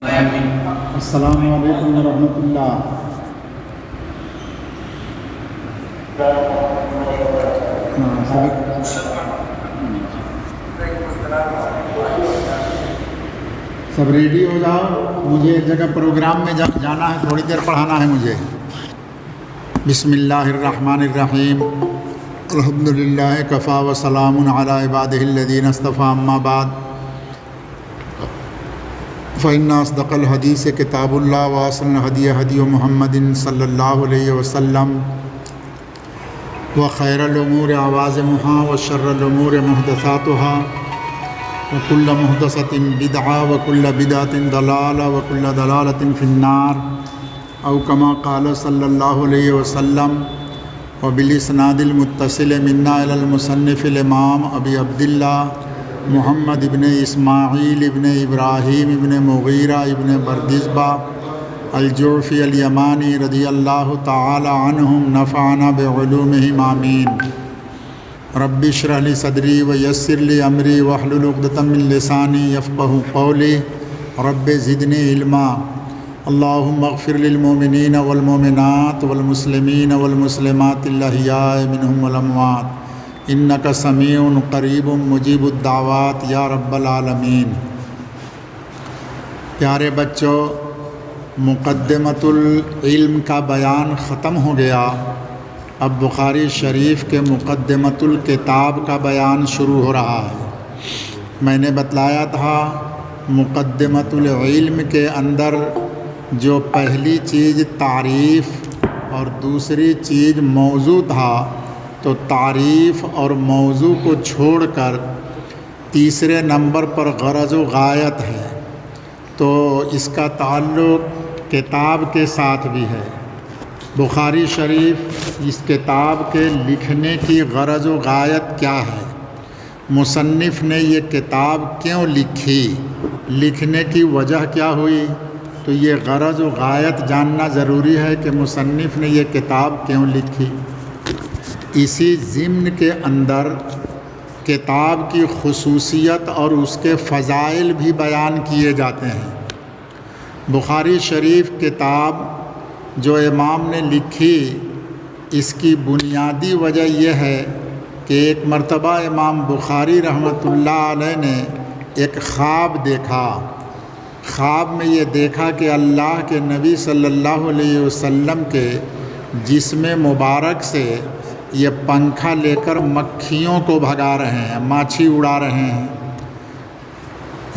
السلام علیکم ورحمۃ اللہ۔ سب ریڈی ہو جاؤ، مجھے ایک جگہ پروگرام میں جانا ہے، تھوڑی دیر پڑھانا ہے مجھے۔ بسم اللہ الرحمن الرحیم، الحمد للہ کفا وسلام علی عبادہ الذین اصطفیٰ، اما بعد فإن أصدق الحدیث کتاب اللہ وأحسن الہدی ہدی محمد صلی اللہ علیہ وسلم وخیر الامور عوازمها وشر الامور محدثاتها وكل محدثۃ بدعہ وكل بدعۃ ضلالہ وكل ضلالۃ فی النار، او کما قال صلی اللہ علیہ وسلم۔ وبالاسناد المتصل منا الی المصنف الامام ابی عبداللہ محمد ابن اسماعیل ابن ابراہیم ابن مغیرہ ابن بردزبہ الجعفی الیمانی رضی اللہ تعالی عنہم، نفعنا بعلومہم آمین۔ رب اشرح لی صدری ویسر لی امری واحلل عقدۃ من لسانی یفقہوا قولی، رب زدنی علما۔ اللہم اغفر للمؤمنین والمؤمنات والمسلمین والمسلمات الاحیاء منہم والاموات، انک سمیع قریب مجیب الدعوات یا رب العالمین۔ پیارے بچوں، مقدمۃ العلم کا بیان ختم ہو گیا، اب بخاری شریف کے مقدمۃ الکتاب کا بیان شروع ہو رہا ہے۔ میں نے بتلایا تھا مقدمۃ العلم کے اندر جو پہلی چیز تعریف اور دوسری چیز موضوع تھا، تو تعریف اور موضوع کو چھوڑ کر تیسرے نمبر پر غرض و غایت ہے، تو اس کا تعلق کتاب کے ساتھ بھی ہے۔ بخاری شریف اس کتاب کے لکھنے کی غرض و غایت کیا ہے، مصنف نے یہ کتاب کیوں لکھی، لکھنے کی وجہ کیا ہوئی، تو یہ غرض و غایت جاننا ضروری ہے کہ مصنف نے یہ کتاب کیوں لکھی۔ اسی ضمن کے اندر کتاب کی خصوصیت اور اس کے فضائل بھی بیان کیے جاتے ہیں۔ بخاری شریف کتاب جو امام نے لکھی، اس کی بنیادی وجہ یہ ہے کہ ایک مرتبہ امام بخاری رحمۃ اللہ علیہ نے ایک خواب دیکھا۔ خواب میں یہ دیکھا کہ اللہ کے نبی صلی اللہ علیہ وسلم کے جسم مبارک سے یہ پنکھا لے کر مکھیوں کو بھگا رہے ہیں، ماچھی اڑا رہے ہیں۔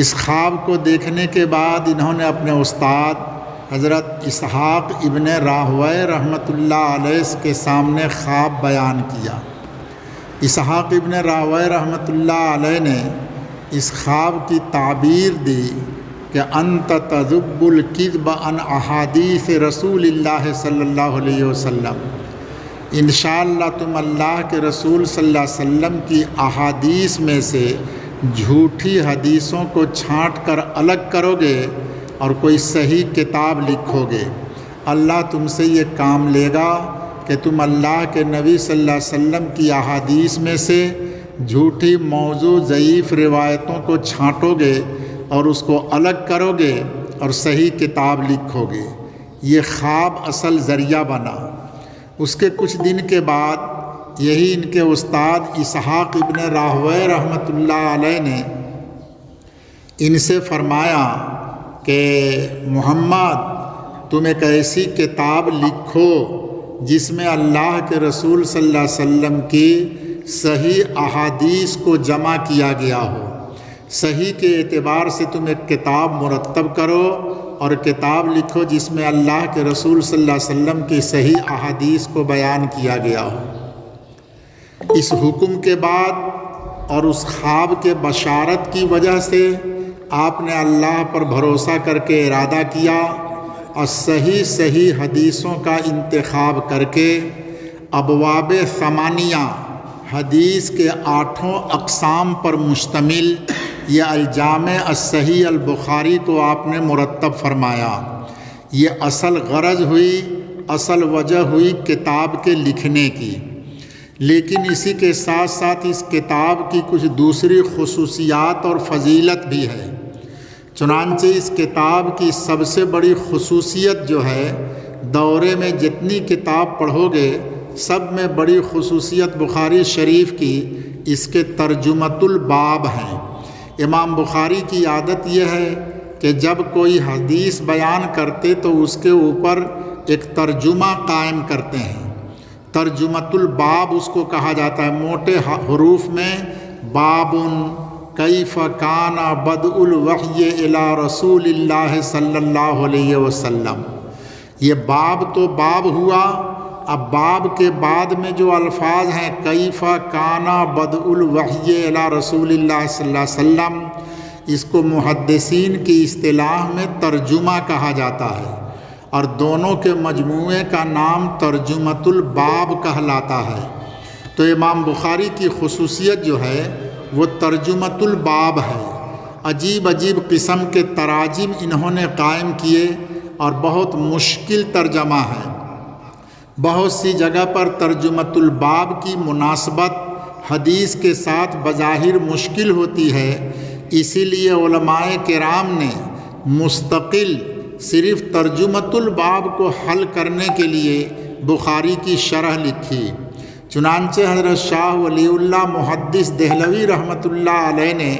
اس خواب کو دیکھنے کے بعد انہوں نے اپنے استاد حضرت اسحاق ابن راہویہ رحمۃ اللہ علیہ کے سامنے خواب بیان کیا۔ اسحاق ابن راہویہ رحمۃ اللہ علیہ نے اس خواب کی تعبیر دی کہ انت تذب الکذب عن احادیث رسول اللہ صلی اللہ علیہ وسلم، انشاءاللہ تم اللہ کے رسول صلی اللہ علیہ وسلم کی احادیث میں سے جھوٹی حدیثوں کو چھانٹ کر الگ کرو گے اور کوئی صحیح کتاب لکھو گے۔ اللہ تم سے یہ کام لے گا کہ تم اللہ کے نبی صلی اللہ علیہ وسلم کی احادیث میں سے جھوٹی موضوع ضعیف روایتوں کو چھانٹو گے اور اس کو الگ کرو گے اور صحیح کتاب لکھو گے۔ یہ خواب اصل ذریعہ بنا۔ اس کے کچھ دن کے بعد یہی ان کے استاد اسحاق ابن راہویہ رحمۃ اللہ علیہ نے ان سے فرمایا کہ محمد، تم ایک ایسی کتاب لکھو جس میں اللہ کے رسول صلی اللہ علیہ وسلم کی صحیح احادیث کو جمع کیا گیا ہو۔ صحیح کے اعتبار سے تم ایک کتاب مرتب کرو اور کتاب لکھو جس میں اللہ کے رسول صلی اللہ علیہ وسلم کی صحیح احادیث کو بیان کیا گیا ہو۔ اس حکم کے بعد اور اس خواب کے بشارت کی وجہ سے آپ نے اللہ پر بھروسہ کر کے ارادہ کیا اور صحیح حدیثوں کا انتخاب کر کے ابواب ثمانیہ، حدیث کے 8 اقسام پر مشتمل یہ الجامع الصحیح البخاری کو آپ نے مرتب فرمایا۔ یہ اصل غرض ہوئی، اصل وجہ ہوئی کتاب کے لکھنے کی۔ لیکن اسی کے ساتھ ساتھ اس کتاب کی کچھ دوسری خصوصیات اور فضیلت بھی ہے۔ چنانچہ اس کتاب کی سب سے بڑی خصوصیت جو ہے، دورے میں جتنی کتاب پڑھو گے سب میں بڑی خصوصیت بخاری شریف کی اس کے ترجمۃ الباب ہیں۔ امام بخاری کی عادت یہ ہے کہ جب کوئی حدیث بیان کرتے تو اس کے اوپر ایک ترجمہ قائم کرتے ہیں۔ ترجمۃ الباب اس کو کہا جاتا ہے، موٹے حروف میں بابن کیف کان بدء الوحی الی رسول اللہ صلی اللہ علیہ وسلم۔ یہ باب تو باب ہوا، اب باب کے بعد میں جو الفاظ ہیں کیف کان بدء الوحی الی رسول اللہ صلی اللہ علیہ وسلم، اس کو محدثین کی اصطلاح میں ترجمہ کہا جاتا ہے، اور دونوں کے مجموعے کا نام ترجمۃ الباب کہلاتا ہے۔ تو امام بخاری کی خصوصیت جو ہے وہ ترجمۃ الباب ہے۔ عجیب عجیب قسم کے تراجم انہوں نے قائم کیے اور بہت مشکل ترجمہ ہے۔ بہت سی جگہ پر ترجمۃ الباب کی مناسبت حدیث کے ساتھ بظاہر مشکل ہوتی ہے، اسی لیے علماء کرام نے مستقل صرف ترجمۃ الباب کو حل کرنے کے لیے بخاری کی شرح لکھی۔ چنانچہ حضرت شاہ ولی اللہ محدث دہلوی رحمۃ اللہ علیہ نے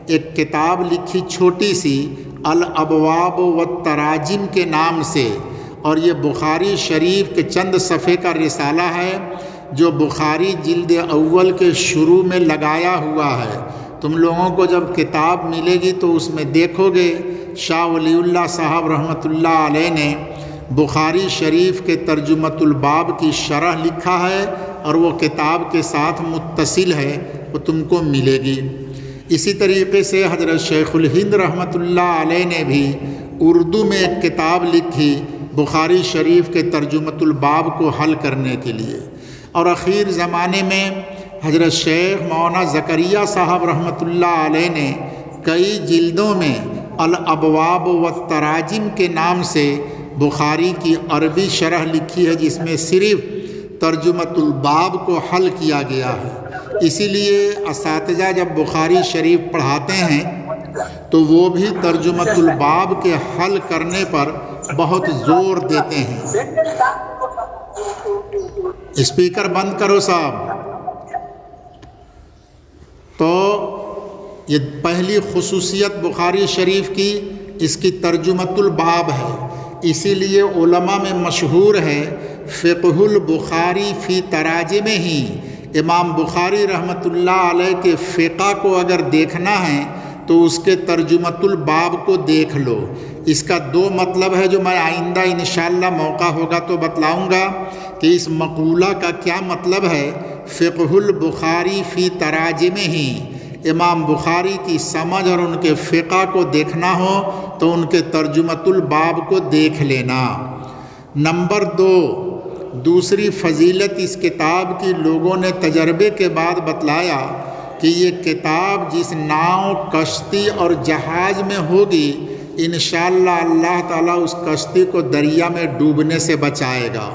ایک کتاب لکھی چھوٹی سی، الابواب والتراجم کے نام سے، اور یہ بخاری شریف کے چند صفحے کا رسالہ ہے جو بخاری جلد اول کے شروع میں لگایا ہوا ہے۔ تم لوگوں کو جب کتاب ملے گی تو اس میں دیکھو گے شاہ ولی اللہ صاحب رحمۃ اللہ علیہ نے بخاری شریف کے ترجمۃ الباب کی شرح لکھا ہے، اور وہ کتاب کے ساتھ متصل ہے، وہ تم کو ملے گی۔ اسی طریقے سے حضرت شیخ الہند رحمۃ اللہ علیہ نے بھی اردو میں ایک کتاب لکھی بخاری شریف کے ترجمۃ الباب کو حل کرنے کے لیے۔ اور اخیر زمانے میں حضرت شیخ مولانا زکریا صاحب رحمۃ اللہ علیہ نے کئی جلدوں میں الابواب والتراجم کے نام سے بخاری کی عربی شرح لکھی ہے، جس میں صرف ترجمۃ الباب کو حل کیا گیا ہے۔ اسی لیے اساتذہ جب بخاری شریف پڑھاتے ہیں تو وہ بھی ترجمۃ الباب کے حل کرنے پر بہت زور دیتے ہیں۔ اسپیکر بند کرو صاحب۔ تو یہ پہلی خصوصیت بخاری شریف کی اس کی ترجمۃ الباب ہے، اسی لیے علماء میں مشہور ہے فقہ البخاری فی تراجمہ ہی۔ امام بخاری رحمۃ اللہ علیہ کے فقہ کو اگر دیکھنا ہے تو اس کے ترجمۃ الباب کو دیکھ لو۔ اس کا دو مطلب ہے جو میں آئندہ انشاءاللہ موقع ہوگا تو بتلاؤں گا کہ اس مقولہ کا کیا مطلب ہے۔ فقہ البخاری فی تراجمہ ہی، امام بخاری کی سمجھ اور ان کے فقہ کو دیکھنا ہو تو ان کے ترجمۃ الباب کو دیکھ لینا۔ نمبر 2، دوسری فضیلت اس کتاب کی لوگوں نے تجربے کے بعد بتلایا کہ یہ کتاب جس ناؤ، کشتی اور جہاز میں ہوگی انشاءاللہ اللہ تعالیٰ اس کشتی کو دریا میں ڈوبنے سے بچائے گا،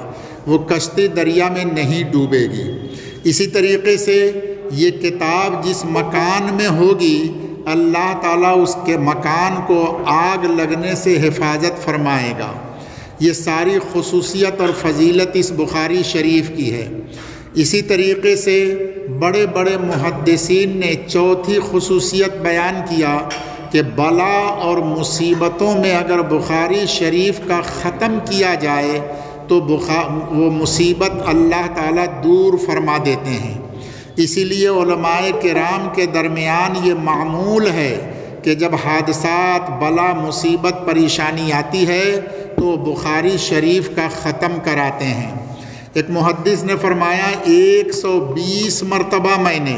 وہ کشتی دریا میں نہیں ڈوبے گی۔ اسی طریقے سے یہ کتاب جس مکان میں ہوگی اللہ تعالیٰ اس کے مکان کو آگ لگنے سے حفاظت فرمائے گا۔ یہ ساری خصوصیت اور فضیلت اس بخاری شریف کی ہے۔ اسی طریقے سے بڑے بڑے محدثین نے چوتھی خصوصیت بیان کیا کہ بلا اور مصیبتوں میں اگر بخاری شریف کا ختم کیا جائے تو وہ مصیبت اللہ تعالیٰ دور فرما دیتے ہیں۔ اسی لیے علماء کرام کے درمیان یہ معمول ہے کہ جب حادثات، بلا، مصیبت، پریشانی آتی ہے تو بخاری شریف کا ختم کراتے ہیں۔ ایک محدث نے فرمایا 120 مرتبہ میں نے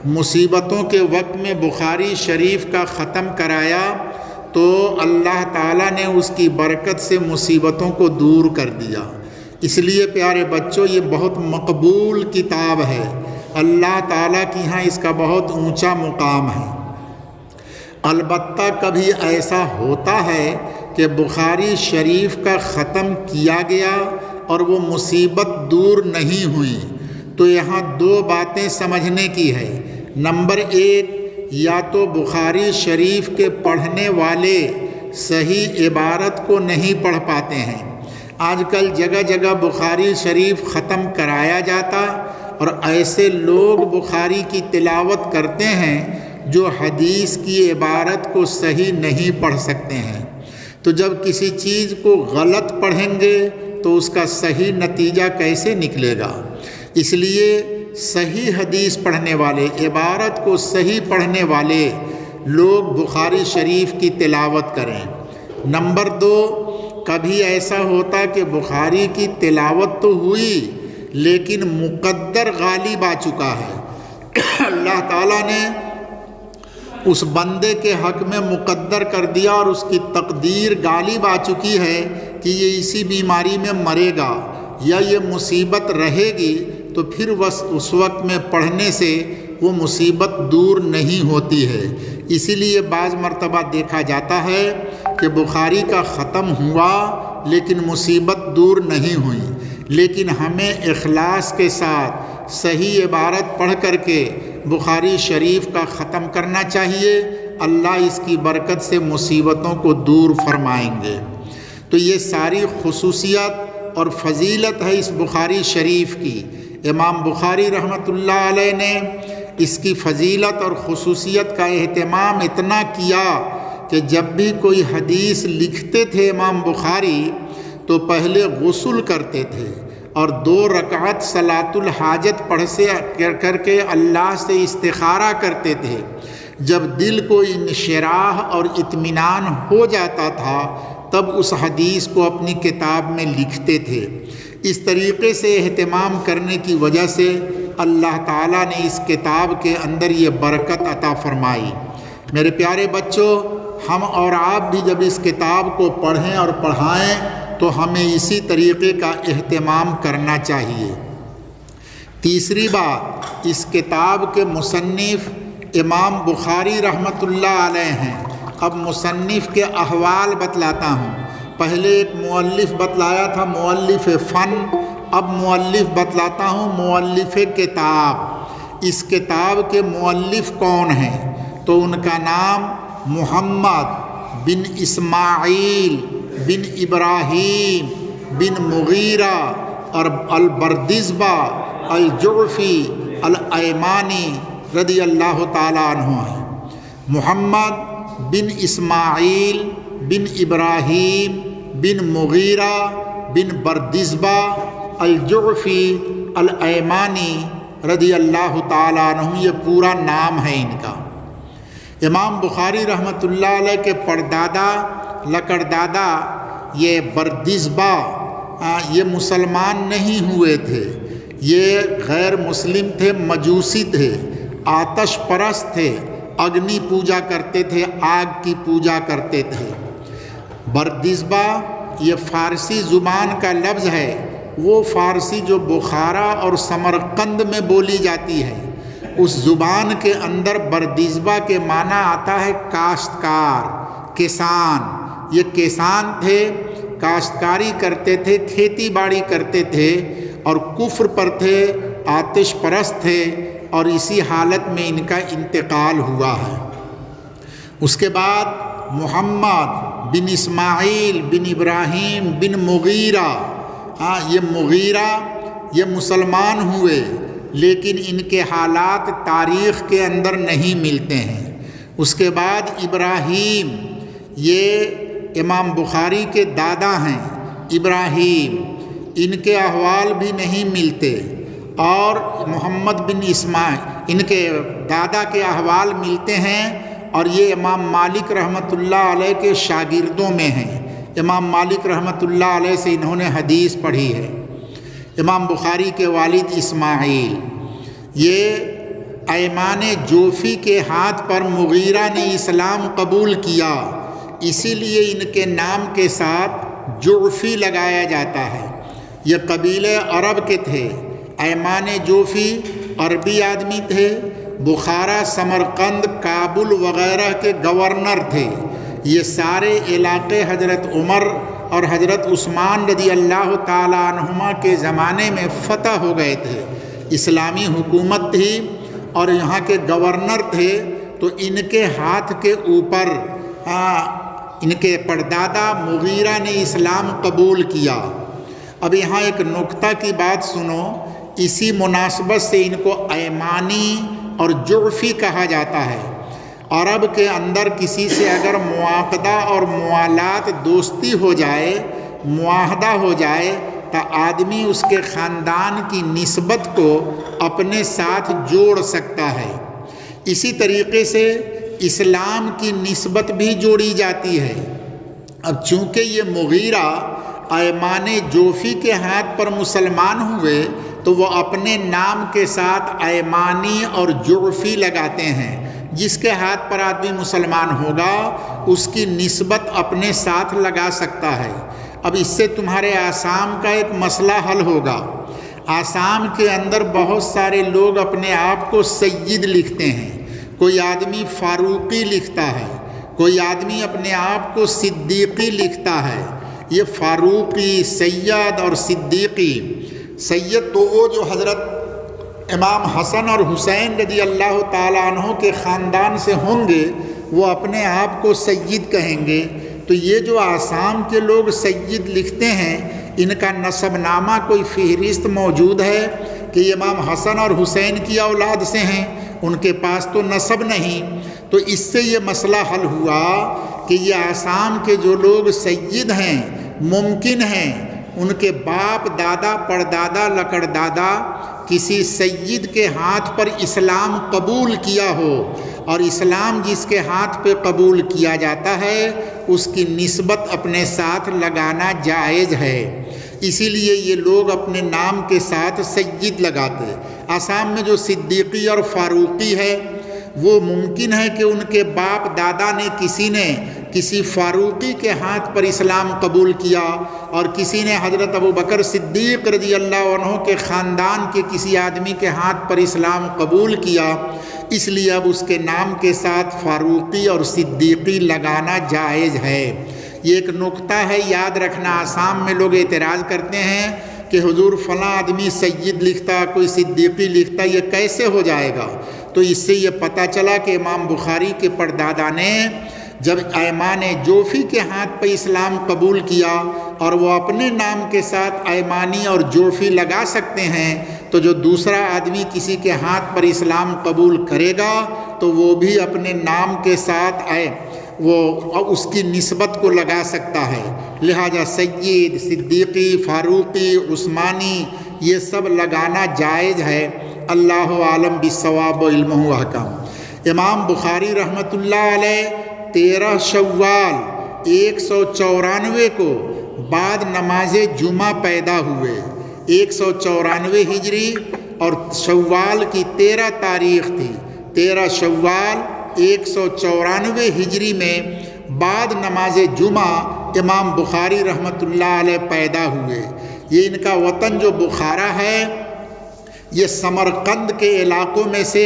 مصیبتوں کے وقت میں بخاری شریف کا ختم کرایا تو اللہ تعالیٰ نے اس کی برکت سے مصیبتوں کو دور کر دیا۔ اس لیے پیارے بچوں یہ بہت مقبول کتاب ہے، اللہ تعالیٰ کی ہاں اس کا بہت اونچا مقام ہے۔ البتہ کبھی ایسا ہوتا ہے کہ بخاری شریف کا ختم کیا گیا اور وہ مصیبت دور نہیں ہوئی، تو یہاں دو باتیں سمجھنے کی ہے۔ نمبر 1 یا تو بخاری شریف کے پڑھنے والے صحیح عبارت کو نہیں پڑھ پاتے ہیں۔ آج کل جگہ جگہ بخاری شریف ختم کرایا جاتا اور ایسے لوگ بخاری کی تلاوت کرتے ہیں جو حدیث کی عبارت کو صحیح نہیں پڑھ سکتے ہیں۔ تو جب کسی چیز کو غلط پڑھیں گے تو اس کا صحیح نتیجہ کیسے نکلے گا؟ اس لیے صحیح حدیث پڑھنے والے، عبارت کو صحیح پڑھنے والے لوگ بخاری شریف کی تلاوت کریں۔ نمبر 2، کبھی ایسا ہوتا کہ بخاری کی تلاوت تو ہوئی لیکن مقدر غالب آ چکا ہے، اللہ تعالیٰ نے اس بندے کے حق میں مقدر کر دیا اور اس کی تقدیر غالب آ چکی ہے کہ یہ اسی بیماری میں مرے گا یا یہ مصیبت رہے گی، تو پھر اس وقت میں پڑھنے سے وہ مصیبت دور نہیں ہوتی ہے۔ اسی لیے بعض مرتبہ دیکھا جاتا ہے کہ بخاری کا ختم ہوا لیکن مصیبت دور نہیں ہوئی، لیکن ہمیں اخلاص کے ساتھ صحیح عبارت پڑھ کر کے بخاری شریف کا ختم کرنا چاہیے۔ اللہ اس کی برکت سے مصیبتوں کو دور فرمائیں گے۔ تو یہ ساری خصوصیت اور فضیلت ہے اس بخاری شریف کی۔ امام بخاری رحمۃ اللہ علیہ نے اس کی فضیلت اور خصوصیت کا اہتمام اتنا کیا کہ جب بھی کوئی حدیث لکھتے تھے امام بخاری تو پہلے غسل کرتے تھے اور 2 رکعت صلاۃ الحاجت پڑھ سے کر کے اللہ سے استخارہ کرتے تھے۔ جب دل کو انشراح اور اطمینان ہو جاتا تھا تب اس حدیث کو اپنی کتاب میں لکھتے تھے۔ اس طریقے سے اہتمام کرنے کی وجہ سے اللہ تعالیٰ نے اس کتاب کے اندر یہ برکت عطا فرمائی۔ میرے پیارے بچوں، ہم اور آپ بھی جب اس کتاب کو پڑھیں اور پڑھائیں تو ہمیں اسی طریقے کا اہتمام کرنا چاہیے۔ تیسری بات، اس کتاب کے مصنف امام بخاری رحمۃ اللہ علیہ ہیں۔ اب مصنف کے احوال بتلاتا ہوں۔ پہلے ایک مؤلف بتلایا تھا، مؤلف فن، اب مؤلف بتلاتا ہوں، مؤلف کتاب۔ اس کتاب کے مؤلف کون ہیں؟ تو ان کا نام محمد بن اسماعیل بن ابراہیم بن مغیرہ اور البردزبہ الجعفی الایمانی رضی اللہ تعالیٰ عنہ ہیں۔ محمد بن اسماعیل بن ابراہیم بن مغیرہ بن بردزبہ الجعفی الایمانی رضی اللہ تعالیٰ عنہ، یہ پورا نام ہے ان کا۔ امام بخاری رحمۃ اللہ علیہ کے پردادا لکڑدادا یہ بردزبہ یہ مسلمان نہیں ہوئے تھے، یہ غیر مسلم تھے، مجوسی تھے، آتش پرست تھے، اگنی پوجا کرتے تھے، آگ کی پوجا کرتے تھے۔ بردزبہ یہ فارسی زبان کا لفظ ہے، وہ فارسی جو بخارا اور سمرقند میں بولی جاتی ہے، اس زبان کے اندر بردزبہ کے معنی آتا ہے کاشتکار، کسان۔ یہ کسان تھے، کاشتکاری کرتے تھے، کھیتی باڑی کرتے تھے اور کفر پر تھے، آتش پرست تھے، اور اسی حالت میں ان کا انتقال ہوا ہے۔ اس کے بعد محمد بن اسماعیل بن ابراہیم بن مغیرہ، یہ مغیرہ یہ مسلمان ہوئے لیکن ان کے حالات تاریخ کے اندر نہیں ملتے ہیں۔ اس کے بعد ابراہیم، یہ امام بخاری کے دادا ہیں، ابراہیم، ان کے احوال بھی نہیں ملتے، اور محمد بن اسماعیل ان کے دادا کے احوال ملتے ہیں، اور یہ امام مالک رحمۃ اللہ علیہ کے شاگردوں میں ہیں۔ امام مالک رحمۃ اللہ علیہ سے انہوں نے حدیث پڑھی ہے۔ امام بخاری کے والد اسماعیل، یہ ایمان جوفی کے ہاتھ پر مغیرہ نے اسلام قبول کیا، اسی لیے ان کے نام کے ساتھ جعفی لگایا جاتا ہے۔ یہ قبیلے عرب کے تھے۔ ایمان جوفی عربی آدمی تھے، بخارا، سمرقند، کابل وغیرہ کے گورنر تھے۔ یہ سارے علاقے حضرت عمر اور حضرت عثمان رضی اللہ تعالیٰ عنہما کے زمانے میں فتح ہو گئے تھے، اسلامی حکومت تھی اور یہاں کے گورنر تھے، تو ان کے ہاتھ کے اوپر ان کے پردادا مغیرہ نے اسلام قبول کیا۔ اب یہاں ایک نکتہ کی بات سنو، اسی مناسبت سے ان کو ایمانی اور جعفی کہا جاتا ہے۔ عرب کے اندر کسی سے اگر معاقدہ اور موالات دوستی ہو جائے، معاہدہ ہو جائے، تو آدمی اس کے خاندان کی نسبت کو اپنے ساتھ جوڑ سکتا ہے۔ اسی طریقے سے اسلام کی نسبت بھی جوڑی جاتی ہے۔ اب چونکہ یہ مغیرہ ایمان جوفی کے ہاتھ پر مسلمان ہوئے تو وہ اپنے نام کے ساتھ ایمانی اور جعفی لگاتے ہیں۔ جس کے ہاتھ پر آدمی مسلمان ہوگا اس کی نسبت اپنے ساتھ لگا سکتا ہے۔ اب اس سے تمہارے آسام کا ایک مسئلہ حل ہوگا۔ آسام کے اندر بہت سارے لوگ اپنے آپ کو سید لکھتے ہیں، کوئی آدمی فاروقی لکھتا ہے، کوئی آدمی اپنے آپ کو صدیقی لکھتا ہے۔ یہ فاروقی، سید اور صدیقی، سید تو وہ جو حضرت امام حسن اور حسین رضی اللہ تعالیٰ عنہ کے خاندان سے ہوں گے وہ اپنے آپ کو سید کہیں گے۔ تو یہ جو آسام کے لوگ سید لکھتے ہیں ان کا نسب نامہ کوئی فہرست موجود ہے کہ یہ امام حسن اور حسین کی اولاد سے ہیں؟ ان کے پاس تو نسب نہیں۔ تو اس سے یہ مسئلہ حل ہوا کہ یہ آسام کے جو لوگ سید ہیں ممکن ہیں ان کے باپ دادا پردادا لکڑدادا کسی سید کے ہاتھ پر اسلام قبول کیا ہو، اور اسلام جس کے ہاتھ پہ قبول کیا جاتا ہے اس کی نسبت اپنے ساتھ لگانا جائز ہے۔ اسی لیے یہ لوگ اپنے نام کے ساتھ سید لگاتے۔ آسام میں جو صدیقی اور فاروقی ہے وہ ممکن ہے کہ ان کے باپ دادا نے کسی فاروقی کے ہاتھ پر اسلام قبول کیا، اور کسی نے حضرت ابوبکر صدیق رضی اللہ عنہ کے خاندان کے کسی آدمی کے ہاتھ پر اسلام قبول کیا، اس لیے اب اس کے نام کے ساتھ فاروقی اور صدیقی لگانا جائز ہے۔ یہ ایک نکتہ ہے، یاد رکھنا۔ آسام میں لوگ اعتراض کرتے ہیں کہ حضور فلاں آدمی سید لکھتا، کوئی صدیقی لکھتا، یہ کیسے ہو جائے گا؟ تو اس سے یہ پتہ چلا کہ امام بخاری کے پردادا نے جب ایمان جوفی کے ہاتھ پہ اسلام قبول کیا اور وہ اپنے نام کے ساتھ ایمانی اور جوفی لگا سکتے ہیں، تو جو دوسرا آدمی کسی کے ہاتھ پر اسلام قبول کرے گا تو وہ بھی اپنے نام کے ساتھ وہ اس کی نسبت کو لگا سکتا ہے۔ لہذا سید، صدیقی، فاروقی، عثمانی یہ سب لگانا جائز ہے۔ اللہ عالم بالصواب و علمہ احکام۔ امام بخاری رحمۃ اللہ علیہ 13 شوال 194 کو بعد نماز جمعہ پیدا ہوئے۔ 194 ہجری اور شوال کی 13 تاریخ تھی۔ 13 شوال 194 ہجری میں بعد نماز جمعہ امام بخاری رحمۃ اللہ علیہ پیدا ہوئے۔ یہ ان کا وطن جو بخارا ہے یہ سمرقند کے علاقوں میں سے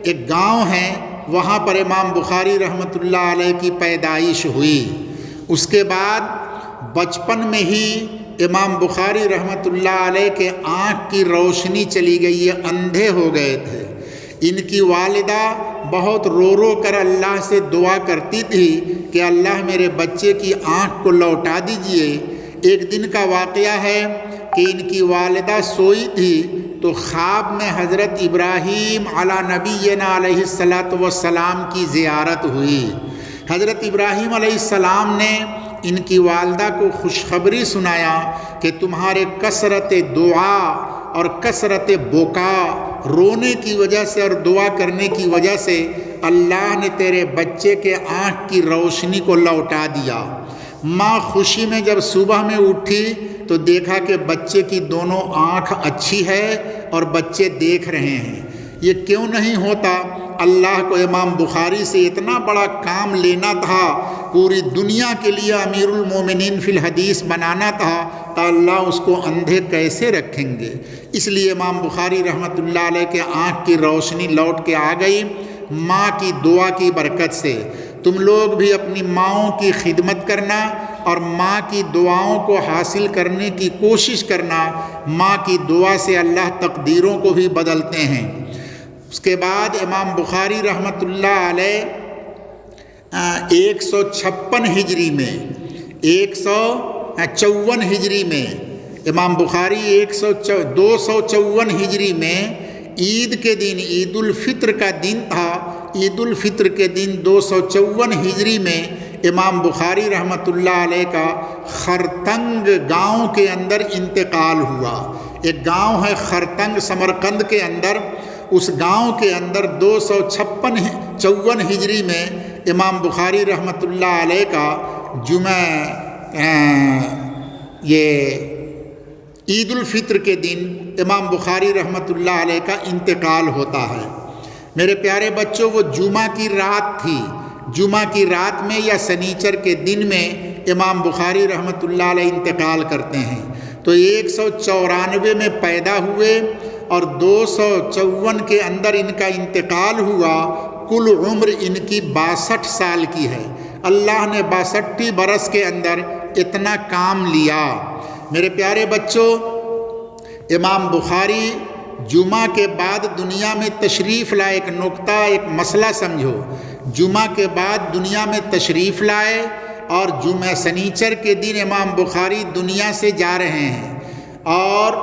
ایک گاؤں ہے، وہاں پر امام بخاری رحمۃ اللہ علیہ کی پیدائش ہوئی۔ اس کے بعد بچپن میں ہی امام بخاری رحمۃ اللہ علیہ کے آنکھ کی روشنی چلی گئی، یہ اندھے ہو گئے تھے۔ ان کی والدہ بہت رو رو کر اللہ سے دعا کرتی تھی کہ اللہ میرے بچے کی آنکھ کو لوٹا دیجئے۔ ایک دن کا واقعہ ہے کہ ان کی والدہ سوئی تھی تو خواب میں حضرت ابراہیم علی نبینا علیہ السلام کی زیارت ہوئی۔ حضرت ابراہیم علیہ السلام نے ان کی والدہ کو خوشخبری سنایا کہ تمہارے کثرت دعا اور کثرت بکا، رونے کی وجہ سے اور دعا کرنے کی وجہ سے اللہ نے تیرے بچے کے آنکھ کی روشنی کو لوٹا دیا۔ ماں خوشی میں جب صبح میں اٹھی تو دیکھا کہ بچے کی دونوں آنکھ اچھی ہے اور بچے دیکھ رہے ہیں۔ یہ کیوں نہیں ہوتا؟ اللہ کو امام بخاری سے اتنا بڑا کام لینا تھا، پوری دنیا کے لیے امیر المومنین فی الحدیث بنانا تھا، تو اللہ اس کو اندھے کیسے رکھیں گے؟ اس لیے امام بخاری رحمۃ اللہ علیہ کے آنکھ کی روشنی لوٹ کے آ گئی ماں کی دعا کی برکت سے۔ تم لوگ بھی اپنی ماؤں کی خدمت کرنا اور ماں کی دعاؤں کو حاصل کرنے کی کوشش کرنا۔ ماں کی دعا سے اللہ تقدیروں کو بھی بدلتے ہیں۔ اس کے بعد امام بخاری رحمۃ اللہ علیہ 156 ہجری میں 154 ہجری میں امام بخاری 254 ہجری میں عید کے دن، عید الفطر کا دن تھا، عید الفطر کے دن 254 ہجری میں امام بخاری رحمۃ اللہ علیہ کا خرتنگ گاؤں کے اندر انتقال ہوا۔ ایک گاؤں ہے خرتنگ سمرقند کے اندر، اس گاؤں کے اندر 254 ہجری میں امام بخاری رحمۃ اللہ علیہ کا یہ عید الفطر کے دن امام بخاری رحمۃ اللہ علیہ کا انتقال ہوتا ہے۔ میرے پیارے بچوں، وہ جمعہ کی رات تھی، جمعہ کی رات میں یا سنیچر کے دن میں امام بخاری رحمۃ اللہ علیہ انتقال کرتے ہیں۔ تو 194 میں پیدا ہوئے اور 254 کے اندر ان کا انتقال ہوا۔ کل عمر ان کی 62 سال کی ہے۔ اللہ نے 62 برس کے اندر اتنا کام لیا۔ میرے پیارے بچوں، امام بخاری جمعہ کے بعد دنیا میں تشریف لائے۔ ایک نقطہ، ایک مسئلہ سمجھو، جمعہ کے بعد دنیا میں تشریف لائے اور جمعہ سنیچر کے دن امام بخاری دنیا سے جا رہے ہیں، اور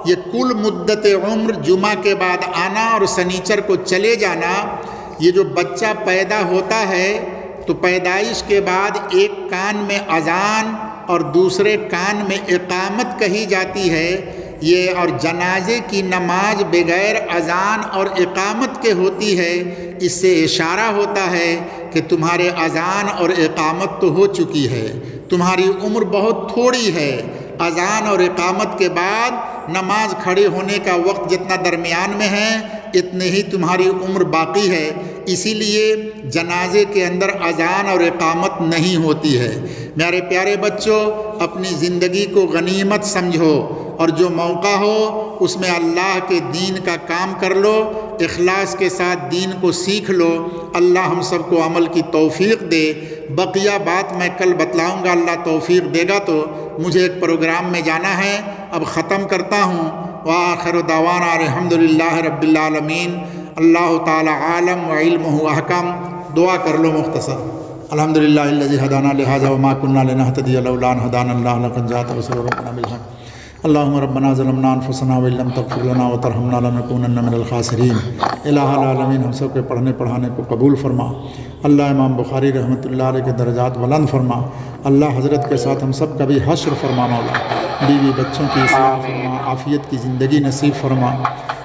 یہ کل مدت عمر جمعہ کے بعد آنا اور سنیچر کو چلے جانا۔ یہ جو بچہ پیدا ہوتا ہے تو پیدائش کے بعد ایک کان میں اذان اور دوسرے کان میں اقامت کہی جاتی ہے، یہ اور جنازے کی نماز بغیر اذان اور اقامت کے ہوتی ہے۔ اس سے اشارہ ہوتا ہے کہ تمہارے اذان اور اقامت تو ہو چکی ہے، تمہاری عمر بہت تھوڑی ہے۔ اذان اور اقامت کے بعد نماز کھڑے ہونے کا وقت جتنا درمیان میں ہے اتنے ہی تمہاری عمر باقی ہے، اسی لیے جنازے کے اندر اذان اور اقامت نہیں ہوتی ہے۔ میرے پیارے بچوں، اپنی زندگی کو غنیمت سمجھو اور جو موقع ہو اس میں اللہ کے دین کا کام کر لو، اخلاص کے ساتھ دین کو سیکھ لو۔ اللہ ہم سب کو عمل کی توفیق دے۔ بقیہ بات میں کل بتلاؤں گا، اللہ توفیق دے گا تو۔ مجھے ایک پروگرام میں جانا ہے، اب ختم کرتا ہوں۔ وآخر دعوانا الحمدللہ رب العالمین۔ اللہ تعالی عالم و علمہ احکم۔ دعا کر لو مختصر۔ الحمدللہ الذی ہدانا لہذا وما کنا لنہتدی لولا ان ہدانا اللہ لقد جاءت رسول ربنا بالحق۔ اللہم ربنا ظلمنا انفسنا وان لم تغفر لنا وترحمنا لنکونن من الخاسرین۔ الہ العالمین ہم سب کے پڑھنے پڑھانے کو قبول فرما۔ اللہ امام بخاری رحمۃ اللہ علیہ کے درجات بلند فرما۔ اللہ حضرت کے ساتھ ہم سب کا بھی حشر فرما مولا۔ بیوی بچوں کی اصلاح فرما، عافیت کی زندگی نصیب فرما۔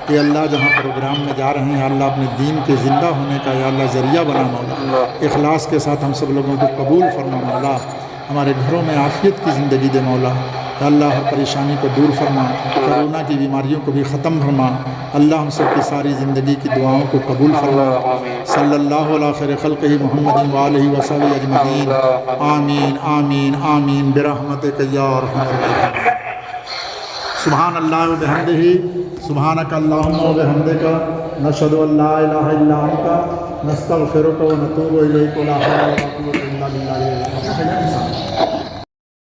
اے اللہ جہاں پروگرام میں جا رہے ہیں اللہ اپنے دین کے زندہ ہونے کا یا اللہ ذریعہ بنا مولا۔ اخلاص کے ساتھ ہم سب لوگوں کو قبول فرما مولا۔ ہمارے گھروں میں عافیت کی زندگی دے مولا۔ اللہ ہر پریشانی کو دور فرما، کرونا کی بیماریوں کو بھی ختم فرما۔ اللہ ہم سب کی ساری زندگی کی دعاؤں کو قبول فرما۔ صلی اللہ علیہ خیر خلقہ محمد وآلہ وصحبہ اجمعین۔ آمین آمین آمین برحمتک یا ارحم الراحمین۔ سبحان اللہ و بحمدہ، سبحانک اللہم و بحمدک، نشہد ان لا الہ الا انت، نستغفرک و نتوب الیک، ولا حول ولا قوة الا باللہ۔